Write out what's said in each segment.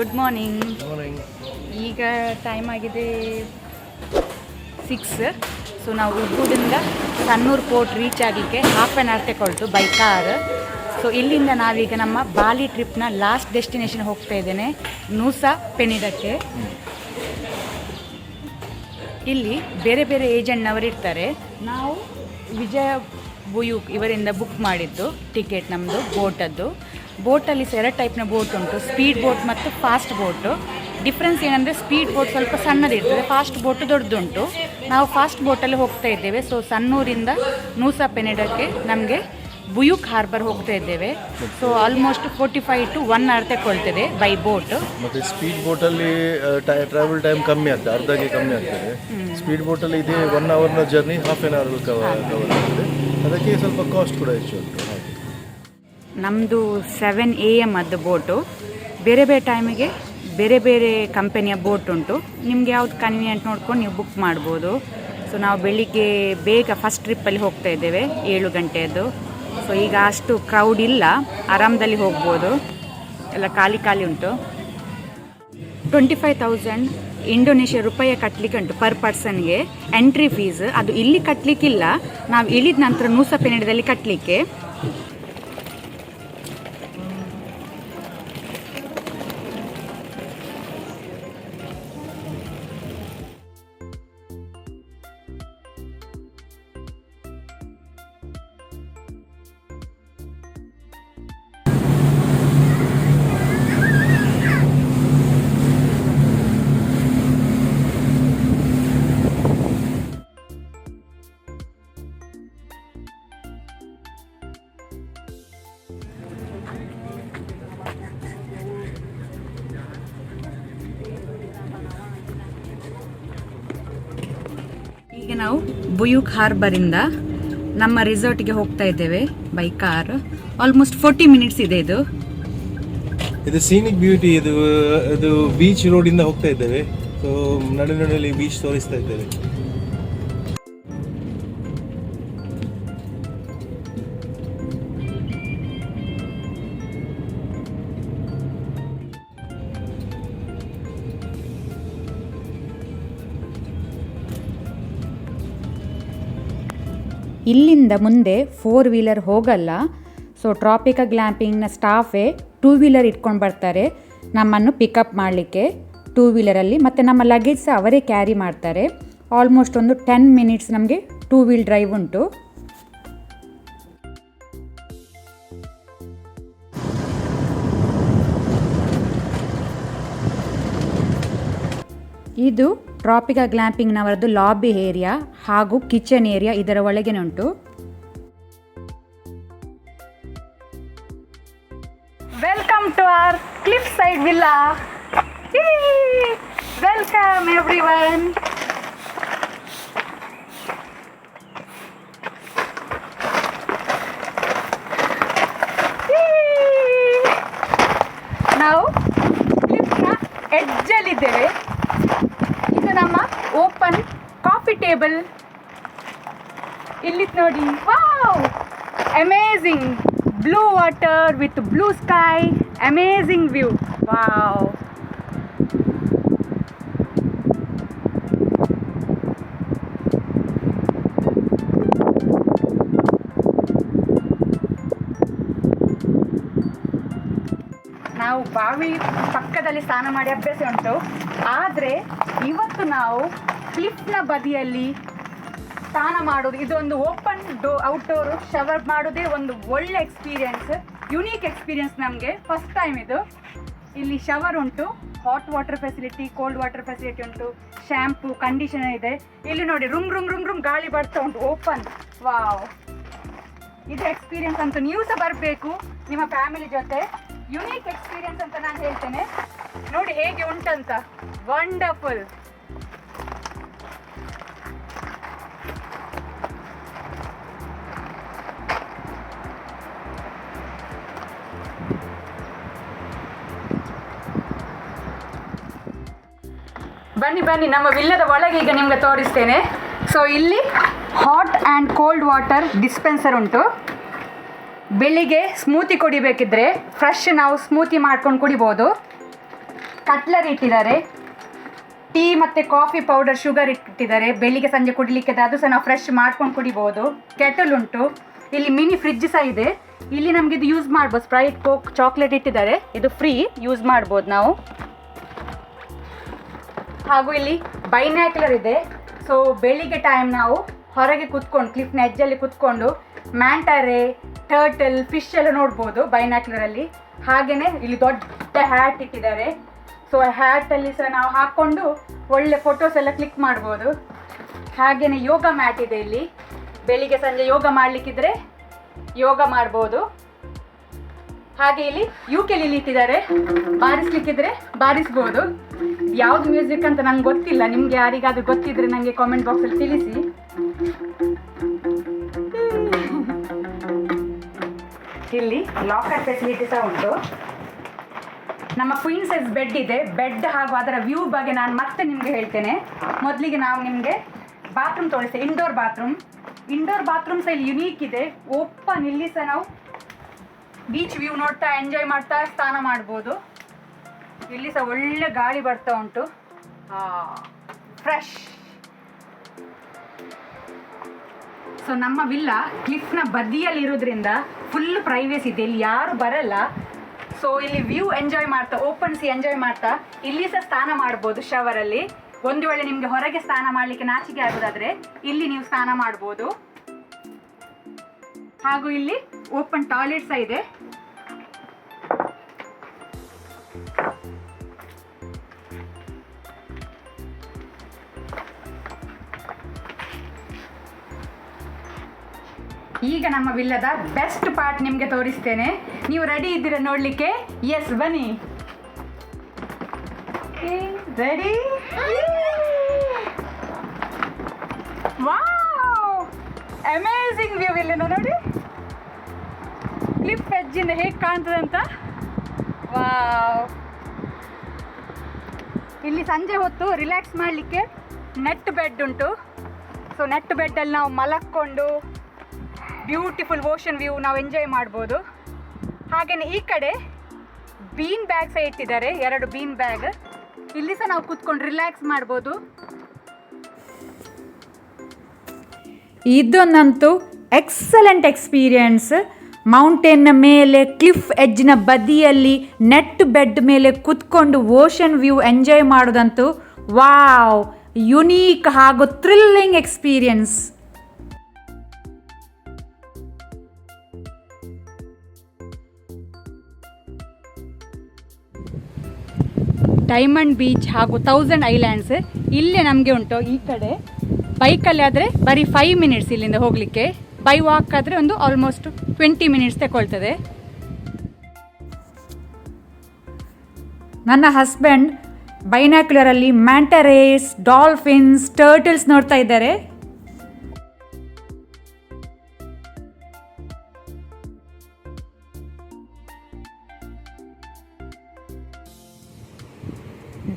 Good morning. ಈಗ time ಆಗಿದೆ 6. So ನಾವು ಉಬ್ಬೂರಿಂದ ಸನ್ನೂರು ಪೋರ್ಟ್ ರೀಚ್ ಆಗಲಿಕ್ಕೆ ಹಾಫ್ ಆನ್ ಅವರ್ ತಗೊಳ್ತು ಬೈ ಕಾರ್. ಸೊ ಇಲ್ಲಿಂದ ನಾವೀಗ ನಮ್ಮ ಬಾಲಿ ಟ್ರಿಪ್ನ ಲಾಸ್ಟ್ ಡೆಸ್ಟಿನೇಷನ್ ಹೋಗ್ತಾ ಇದ್ದೇನೆ, ನೂಸಾ ಪೆನಿಡಕ್ಕೆ. ಇಲ್ಲಿ ಬೇರೆ ಬೇರೆ ಏಜೆಂಟ್ನವರು ಇರ್ತಾರೆ. ನಾವು ವಿಜಯ ಬುಯೂಕ್ ಇವರಿಂದ ಬುಕ್ ಮಾಡಿದ್ದು ಟಿಕೆಟ್ ನಮ್ಮದು ಬೋಟದ್ದು. ಬೋಟಲ್ಲಿ 2 ಟೈಪ್ನ ಬೋಟ್ ಉಂಟು, ಸ್ಪೀಡ್ ಬೋಟ್ ಮತ್ತು ಫಾಸ್ಟ್ ಬೋಟು. ಡಿಫ್ರೆನ್ಸ್ ಏನಂದರೆ ಸ್ಪೀಡ್ ಬೋಟ್ ಸ್ವಲ್ಪ ಸಣ್ಣದಿರ್ತದೆ, ಫಾಸ್ಟ್ ಬೋಟು ದೊಡ್ಡದುಂಟು. ನಾವು ಫಾಸ್ಟ್ ಬೋಟಲ್ಲಿ ಹೋಗ್ತಾ ಇದ್ದೇವೆ. ಸೊ ಸನ್ನೂರಿಂದ ನೂಸಾ ಪೆನಿಡಕ್ಕೆ ನಮಗೆ ಬುಯೂಕ್ ಹಾರ್ಬರ್ ಹೋಗ್ತಾ ಇದ್ದೇವೆ. ಸೊ ಆಲ್ಮೋಸ್ಟ್ 45 to 1 hour ತಗೊಳ್ತದೆ ಬೈ ಬೋಟ್. ಮತ್ತು ಸ್ಪೀಡ್ ಬೋಟಲ್ಲಿ ಟ್ರಾವೆಲ್ ಟೈಮ್ ಕಮ್ಮಿ ಆಗ್ತದೆ, ಅರ್ಧಕ್ಕೆ ಕಮ್ಮಿ ಆಗ್ತದೆ. ಸ್ಪೀಡ್ ಬೋಟಲ್ಲಿ ಇದೆ 1 hourನ journey half an hour cover ಆಗ್ತದೆ. ಅದಕ್ಕೆ ಸ್ವಲ್ಪ ಕಾಸ್ಟ್ ಕೂಡ ಹೆಚ್ಚು ಉಂಟು. ನಮ್ಮದು 7 AM ಅದು ಬೋಟು. ಬೇರೆ ಬೇರೆ ಟೈಮಿಗೆ ಬೇರೆ ಬೇರೆ ಕಂಪನಿಯ ಬೋಟ್ ಉಂಟು. ನಿಮ್ಗೆ ಯಾವ್ದು ಕನ್ವೀನಿಯೆಂಟ್ ನೋಡ್ಕೊಂಡು ನೀವು ಬುಕ್ ಮಾಡ್ಬೋದು. ಸೊ ನಾವು ಬೆಳಿಗ್ಗೆ ಬೇಗ ಫಸ್ಟ್ ಟ್ರಿಪ್ಪಲ್ಲಿ ಹೋಗ್ತಾ ಇದ್ದೇವೆ 7 ಗಂಟೆಯದ್ದು. ಸೊ ಈಗ ಅಷ್ಟು ಕ್ರೌಡ್ ಇಲ್ಲ, ಆರಾಮದಲ್ಲಿ ಹೋಗ್ಬೋದು, ಎಲ್ಲ ಖಾಲಿ ಖಾಲಿ ಉಂಟು. 25,000 ಇಂಡೋನೇಷ್ಯಾ ರೂಪಾಯಿ ಕಟ್ಟಲಿಕ್ಕೆ ಉಂಟು ಪರ್ ಪರ್ಸನ್ಗೆ ಎಂಟ್ರಿ ಫೀಸ್. ಅದು ಇಲ್ಲಿ ಕಟ್ಟಲಿಕ್ಕಿಲ್ಲ, ನಾವು ಇಳಿದ ನಂತರ ನೂಸಾ ಪೆನಿಡದಲ್ಲಿ ಕಟ್ಟಲಿಕ್ಕೆ. ಈಗ ನಾವು ಬುಯೂಕ್ ಹಾರ್ಬರಿಂದ ನಮ್ಮ ರಿಸಾರ್ಟ್ಗೆ ಹೋಗ್ತಾ ಇದ್ದೇವೆ ಬೈ ಕಾರ್. ಆಲ್ಮೋಸ್ಟ್ 40 minutes ಇದೆ. ಇದು ಸೀನಿಕ್ ಬ್ಯೂಟಿ. ಇದು ಬೀಚ್ ರೋಡಿಂದ ಹೋಗ್ತಾ ಇದ್ದೇವೆ. ಸೊ ನಡುವಿನಲ್ಲಿ ಬೀಚ್ ತೋರಿಸ್ತಾ ಇದ್ದೇವೆ. ಇಲ್ಲಿಂದ ಮುಂದೆ 4 wheeler ಹೋಗಲ್ಲ. ಸೊ ಟ್ರಾಪಿಕಾ ಗ್ಲ್ಯಾಂಪಿಂಗ್ನ ಸ್ಟಾಫೇ 2 wheeler ಇಟ್ಕೊಂಡು ಬರ್ತಾರೆ ನಮ್ಮನ್ನು ಪಿಕಪ್ ಮಾಡಲಿಕ್ಕೆ 2 wheeleರಲ್ಲಿ. ಮತ್ತು ನಮ್ಮ ಲಗೇಜ್ ಸಹ ಅವರೇ ಕ್ಯಾರಿ ಮಾಡ್ತಾರೆ. ಆಲ್ಮೋಸ್ಟ್ ಒಂದು 10 minutes ನಮಗೆ 2 wheel ಡ್ರೈವ್ ಉಂಟು. ಇದು ಟ್ರಾಪಿಕಾ ಗ್ಲ್ಯಾಂಪಿಂಗ್ನವರದ್ದು ಲಾಬಿ ಏರಿಯಾ ಹಾಗೂ ಕಿಚನ್ ಏರಿಯಾ ಇದರ ಒಳಗೇನೆ ಉಂಟು. Welcome to our cliff side villa. Welcome everyone. ನಾವು ಕ್ಲಿಫ್ನ ಎಡ್ಜಲ್ಲಿದ್ದೇವೆ. ಇದು ನಮ್ಮ ಓಪನ್ ಕಾಫಿ ಟೇಬಲ್. ಇಲ್ಲಿ ನೋಡಿ, wow, amazing blue water with blue sky, amazing view. Wow. ನಾವು ಬಾವಿ ಪಕ್ಕದಲ್ಲಿ ಸ್ನಾನ ಮಾಡಿ ಅಭ್ಯಾಸ ಉಂಟು. ಆದರೆ ಇವತ್ತು ನಾವು ಕ್ಲಿಫ್ನ ಬದಿಯಲ್ಲಿ ಸ್ನಾನ ಮಾಡೋದು, ಇದೊಂದು ಓಪನ್ ಔಟ್ಡೋರ್ ಶವರ್ ಮಾಡೋದೇ ಒಂದು ಒಳ್ಳೆ ಎಕ್ಸ್ಪೀರಿಯನ್ಸ್, ಯುನೀಕ್ ಎಕ್ಸ್ಪೀರಿಯನ್ಸ್ ನಮಗೆ. ಫಸ್ಟ್ ಟೈಮ್ ಇದು. ಇಲ್ಲಿ ಶವರ್ ಉಂಟು, hot water facility, cold water facility ಉಂಟು, ಶ್ಯಾಂಪು, ಕಂಡೀಷನರ್ ಇದೆ. ಇಲ್ಲಿ ನೋಡಿ, ರೂಮ್ ರೂಮ್ ರೂಮ್ ರೂಮ್ ಗಾಳಿ ಬರ್ತಾ ಉಂಟು, ಓಪನ್. ವಾವ್, ಇದು ಎಕ್ಸ್ಪೀರಿಯನ್ಸ್ ಅಂತೂ ನೀವು ಸಹ ಬರಬೇಕು ನಿಮ್ಮ ಫ್ಯಾಮಿಲಿ ಜೊತೆ. ಯುನೀಕ್ ಎಕ್ಸ್ಪೀರಿಯನ್ಸ್ ಅಂತ ನಾನು ಹೇಳ್ತೇನೆ. ನೋಡಿ ಹೇಗೆ ಉಂಟಂತ, ವಂಡರ್ಫುಲ್. ಬನ್ನಿ ಬನ್ನಿ, ನಮ್ಮ ವಿಲ್ಲದ ಒಳಗೆ ಈಗ ನಿಮ್ಗೆ ತೋರಿಸ್ತೇನೆ. ಸೊ ಇಲ್ಲಿ hot and cold water dispenser ಉಂಟು. ಬೆಳಿಗ್ಗೆ ಸ್ಮೂತಿ ಕುಡಿಬೇಕಿದ್ರೆ ಫ್ರೆಶ್ ನಾವು ಸ್ಮೂತಿ ಮಾಡ್ಕೊಂಡು ಕುಡಿಬೋದು. ಕಟ್ಲರಿ ಇಟ್ಟಿದ್ದಾರೆ, ಟೀ ಮತ್ತು ಕಾಫಿ ಪೌಡರ್, ಶುಗರ್ ಇಟ್ಟಿದ್ದಾರೆ, ಬೆಳಿಗ್ಗೆ ಸಂಜೆ ಕುಡಿಲಿಕ್ಕೆ ಅದು ಸಹ ನಾವು ಫ್ರೆಶ್ ಮಾಡ್ಕೊಂಡು ಕುಡಿಬೋದು. ಕೆಟಲ್ ಉಂಟು, ಇಲ್ಲಿ ಮಿನಿ ಫ್ರಿಡ್ಜ್ ಸಹ ಇದೆ. ಇಲ್ಲಿ ನಮಗೆ ಇದು ಯೂಸ್ ಮಾಡ್ಬೋದು, ಸ್ಪ್ರೈಟ್, ಕೋಕ್, ಚಾಕ್ಲೇಟ್ ಇಟ್ಟಿದ್ದಾರೆ, ಇದು ಫ್ರೀ ಯೂಸ್ ಮಾಡ್ಬೋದು ನಾವು. ಹಾಗೂ ಇಲ್ಲಿ ಬೈನಾಕ್ಯುಲರ್ ಇದೆ. ಸೊ ಬೆಳಿಗ್ಗೆ ಟೈಮ್ ನಾವು ಹೊರಗೆ ಕೂತ್ಕೊಂಡು ಕ್ಲಿಫ್ನ ಎಜ್ಜಲ್ಲಿ ಕೂತ್ಕೊಂಡು ಮ್ಯಾಂಟರೆ, ಟರ್ಟಲ್, ಫಿಶ್ ಎಲ್ಲ ನೋಡ್ಬೋದು ಬೈನಾಕ್ಯುಲರಲ್ಲಿ. ಹಾಗೆಯೇ ಇಲ್ಲಿ ದೊಡ್ಡ ಹ್ಯಾಟ್ ಇಟ್ಟಿದ್ದಾರೆ. ಸೊ ಹ್ಯಾಟಲ್ಲಿ ಸಹ ನಾವು ಹಾಕ್ಕೊಂಡು ಒಳ್ಳೆ ಫೋಟೋಸ್ ಎಲ್ಲ ಕ್ಲಿಕ್ ಮಾಡ್ಬೋದು. ಹಾಗೆಯೇ ಯೋಗ ಮ್ಯಾಟ್ ಇದೆ ಇಲ್ಲಿ, ಬೆಳಿಗ್ಗೆ ಸಂಜೆ ಯೋಗ ಮಾಡಲಿಕ್ಕಿದ್ರೆ ಯೋಗ ಮಾಡ್ಬೋದು. ಹಾಗೆ ಇಲ್ಲಿ ಯೂಕೆಲಿಲಿ ಇಟ್ಟಿದ್ದಾರೆ, ಬಾರಿಸ್ಲಿಕ್ಕಿದ್ರೆ ಬಾರಿಸ್ಬೋದು. ಯಾವ್ದು ಮ್ಯೂಸಿಕ್ ಅಂತ ನಂಗೆ ಗೊತ್ತಿಲ್ಲ, ನಿಮ್ಗೆ ಯಾರಿಗಾದ್ರೂ ಗೊತ್ತಿದ್ರೆ ನನಗೆ ಕಾಮೆಂಟ್ ಬಾಕ್ಸಲ್ಲಿ ತಿಳಿಸಿ. ಇಲ್ಲಿ ಲಾಕರ್ ಫೆಸಿಲಿಟಿ ಸಹ ಉಂಟು. ನಮ್ಮ ಕ್ವೀನ್ ಸೈಜ್ ಬೆಡ್ ಇದೆ. ಬೆಡ್ ಹಾಗೂ ಅದರ ವ್ಯೂ ಬಗ್ಗೆ ನಾನು ಮತ್ತೆ ನಿಮಗೆ ಹೇಳ್ತೇನೆ. ಮೊದಲಿಗೆ ನಾವು ನಿಮಗೆ ಬಾತ್ರೂಮ್ ತೋರಿಸ್ತೇವೆ. ಇಂಡೋರ್ ಬಾತ್ರೂಮ್ ಸಹ ಇಲ್ಲಿ ಯುನೀಕ್ ಇದೆ. ಓಪನ್, ಇಲ್ಲಿ ಸಹ ನಾವು ಬೀಚ್ ವ್ಯೂ ನೋಡ್ತಾ ಎಂಜಾಯ್ ಮಾಡ್ತಾ ಸ್ನಾನ ಮಾಡ್ಬೋದು. ಇಲ್ಲಿ ಸಹ ಒಳ್ಳೆ ಗಾಳಿ ಬರ್ತಾ ಉಂಟು, ಫ್ರೆಶ್. ಸೊ ನಮ್ಮ ವಿಲ್ಲಾ ಕ್ಲಿಫ್ನ ಬದಿಯಲ್ಲಿ ಇರೋದ್ರಿಂದ ಫುಲ್ ಪ್ರೈವೇಸಿ ಇದೆ, ಇಲ್ಲಿ ಯಾರು ಬರಲ್ಲ. ಸೊ ಇಲ್ಲಿ ವ್ಯೂ ಎಂಜಾಯ್ ಮಾಡ್ತಾ, ಓಪನ್ ಸಿ ಎಂಜಾಯ್ ಮಾಡ್ತಾ ಇಲ್ಲಿ ಸಹ ಸ್ನಾನ ಮಾಡ್ಬೋದು ಶವರಲ್ಲಿ. ಒಂದು ವೇಳೆ ನಿಮಗೆ ಹೊರಗೆ ಸ್ನಾನ ಮಾಡಲಿಕ್ಕೆ ನಾಚಿಕೆ ಆಗೋದಾದರೆ ಇಲ್ಲಿ ನೀವು ಸ್ನಾನ ಮಾಡ್ಬೋದು. ಹಾಗೂ ಇಲ್ಲಿ ಓಪನ್ ಟಾಯ್ಲೆಟ್ ಸಹ ಇದೆ. ಈಗ ನಮ್ಮ ವಿಲ್ಲದ ಬೆಸ್ಟ್ ಪಾರ್ಟ್ ನಿಮಗೆ ತೋರಿಸ್ತೇನೆ. ನೀವು ರೆಡಿ ಇದ್ದೀರಾ ನೋಡಲಿಕ್ಕೆ? ಎಸ್, ಬನ್ನಿ. ರೆಡಿ? ವಾವ್, ಅಮೇಝಿಂಗ್ ವ್ಯೂ ಇಲ್ಲಿಂದ ನೋಡಿ. ಕ್ಲಿಫ್ ಎಡ್ಜಿಂದ ಹೇಗೆ ಕಾಣ್ತದೆ ಅಂತ. ವಾವ್. ಇಲ್ಲಿ ಸಂಜೆ ಹೊತ್ತು ರಿಲ್ಯಾಕ್ಸ್ ಮಾಡಲಿಕ್ಕೆ ನೆಟ್ ಬೆಡ್ ಉಂಟು. ಸೊ ನೆಟ್ ಬೆಡ್ಡಲ್ಲಿ ನಾವು ಮಲಕ್ಕೊಂಡು ಬ್ಯೂಟಿಫುಲ್ ಓಷನ್ ವ್ಯೂ ನಾವು ಎಂಜಾಯ್ ಮಾಡ್ಬೋದು. ಹಾಗೆಯೇ ಈ ಕಡೆ ಬೀನ್ ಬ್ಯಾಗ್ ಸಹ ಇಟ್ಟಿದ್ದಾರೆ, 2 ಬೀನ್ ಬ್ಯಾಗ್. ಇಲ್ಲಿ ಸಹ ನಾವು ಕೂತ್ಕೊಂಡು ರಿಲ್ಯಾಕ್ಸ್ ಮಾಡ್ಬೋದು. ಇದೊಂದಂತೂ ಎಕ್ಸಲೆಂಟ್ ಎಕ್ಸ್ಪೀರಿಯನ್ಸ್. ಮೌಂಟೇನ್ನ ಮೇಲೆ ಕ್ಲಿಫ್ ಎಡ್ಜ್ನ ಬದಿಯಲ್ಲಿ ನೆಟ್ ಬೆಡ್ ಮೇಲೆ ಕೂತ್ಕೊಂಡು ಓಷನ್ ವ್ಯೂ ಎಂಜಾಯ್ ಮಾಡೋದಂತೂ ವಾವ್, ಯುನೀಕ್ ಹಾಗೂ ಥ್ರಿಲ್ಲಿಂಗ್ ಎಕ್ಸ್ಪೀರಿಯನ್ಸ್. ಡೈಮಂಡ್ ಬೀಚ್ ಹಾಗೂ 1000 ಐಲ್ಯಾಂಡ್ಸ್ ಇಲ್ಲೇ ನಮಗೆ ಉಂಟು. ಈ ಕಡೆ ಬೈಕಲ್ಲಿ ಆದರೆ ಬರೀ 5 ಮಿನಿಟ್ಸ್ ಇಲ್ಲಿಂದ ಹೋಗಲಿಕ್ಕೆ, ಬೈ ವಾಕ್ ಆದರೆ ಒಂದು ಆಲ್ಮೋಸ್ಟ್ 20 ಮಿನಿಟ್ಸ್ ತಗೊಳ್ತದೆ. ನನ್ನ ಹಸ್ಬೆಂಡ್ ಬೈನಾಕ್ಯುಲರಲ್ಲಿ ಮ್ಯಾಂಟರೇಸ್, ಡಾಲ್ಫಿನ್ಸ್, ಟರ್ಟಲ್ಸ್ ನೋಡ್ತಾ ಇದ್ದಾರೆ.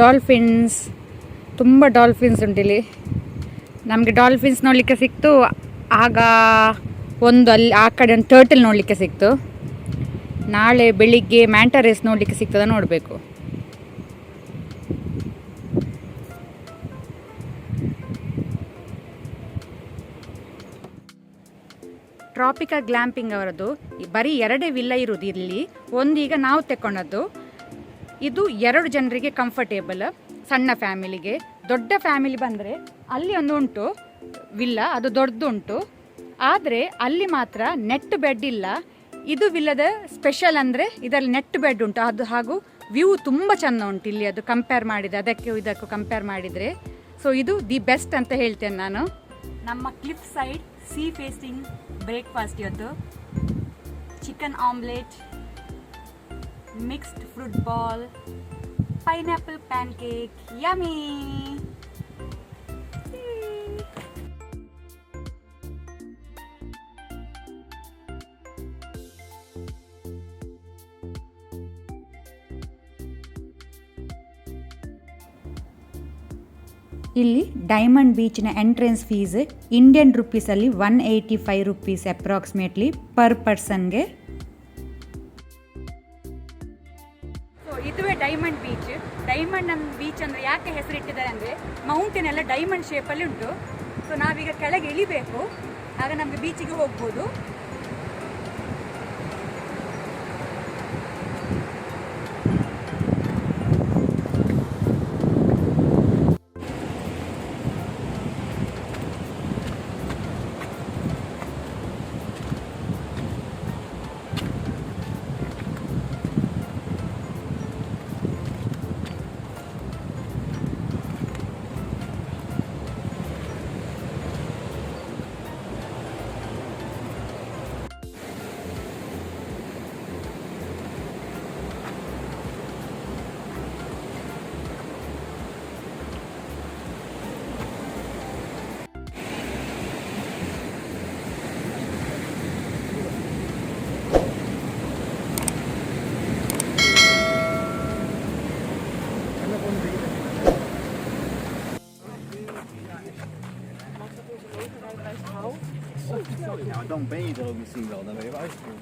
ಡಾಲ್ಫಿನ್ಸ್, ತುಂಬ ಡಾಲ್ಫಿನ್ಸ್ ಉಂಟಿಲ್ಲಿ. ನಮಗೆ ಡಾಲ್ಫಿನ್ಸ್ ನೋಡಲಿಕ್ಕೆ ಸಿಕ್ತು. ಆಗ ಒಂದು ಅಲ್ಲಿ ಆ ಕಡೆ ಒಂದು ಟರ್ಟಲ್ ನೋಡಲಿಕ್ಕೆ ಸಿಕ್ತು. ನಾಳೆ ಬೆಳಿಗ್ಗೆ ಮ್ಯಾಂಟರೇಸ್ ನೋಡಲಿಕ್ಕೆ ಸಿಗ್ತದೆ, ನೋಡಬೇಕು. ಟ್ರಾಪಿಕಲ್ ಗ್ಲ್ಯಾಂಪಿಂಗ್ ಅವರದ್ದು ಬರೀ 2 ವಿಲ್ಲ ಇರೋದು ಇಲ್ಲಿ. ಒಂದೀಗ ನಾವು ತೆಕ್ಕೊಂಡದ್ದು. ಇದು 2 ಜನರಿಗೆ ಕಂಫರ್ಟೇಬಲ್, ಸಣ್ಣ ಫ್ಯಾಮಿಲಿಗೆ. ದೊಡ್ಡ ಫ್ಯಾಮಿಲಿ ಬಂದರೆ ಅಲ್ಲಿ ಒಂದು ಉಂಟು ವಿಲ್ಲ, ಅದು ದೊಡ್ಡದುಂಟು. ಆದರೆ ಅಲ್ಲಿ ಮಾತ್ರ ನೆಟ್ ಬೆಡ್ ಇಲ್ಲ. ಇದು ವಿಲ್ಲದ ಸ್ಪೆಷಲ್ ಅಂದರೆ ಇದರಲ್ಲಿ ನೆಟ್ ಬೆಡ್ ಉಂಟು, ಅದು ಹಾಗೂ ವ್ಯೂ ತುಂಬ ಚೆಂದ ಉಂಟು ಇಲ್ಲಿ. ಅದು ಕಂಪೇರ್ ಮಾಡಿದರೆ, ಅದಕ್ಕೆ ಇದಕ್ಕೂ ಕಂಪೇರ್ ಮಾಡಿದರೆ, ಸೊ ಇದು ದಿ ಬೆಸ್ಟ್ ಅಂತ ಹೇಳ್ತೇನೆ ನಾನು. ನಮ್ಮ cliff side sea facing breakfast ಇವತ್ತು. Chicken omelette, mixed fruit bowl, pineapple pancake, yummy. ಇಲ್ಲಿ ಡೈಮಂಡ್ ಬೀಚ್ನ ಎಂಟ್ರೆನ್ಸ್ ಫೀಸ್ ಇಂಡಿಯನ್ ರುಪೀಸಲ್ಲಿ 185 ರುಪೀಸ್ ಅಪ್ರಾಕ್ಸಿಮೇಟ್ಲಿ ಪರ್ ಪರ್ಸನ್ಗೆ. ಸೊ ಇದುವೇ ಡೈಮಂಡ್ ಬೀಚ್. ಯಾಕೆ ಹೆಸರಿಟ್ಟಿದ್ದಾರೆ ಅಂದರೆ ಮೌಂಟೇನ್ ಎಲ್ಲ ಡೈಮಂಡ್ ಶೇಪಲ್ಲಿ ಉಂಟು. ಸೊ ನಾವೀಗ ಕೆಳಗೆ ಇಳಿಬೇಕು, ಆಗ ನಮಗೆ ಬೀಚಿಗೆ ಹೋಗ್ಬೋದು. Nou, dan ben je er ook misschien wel. Dan ben je wel uitgekomen.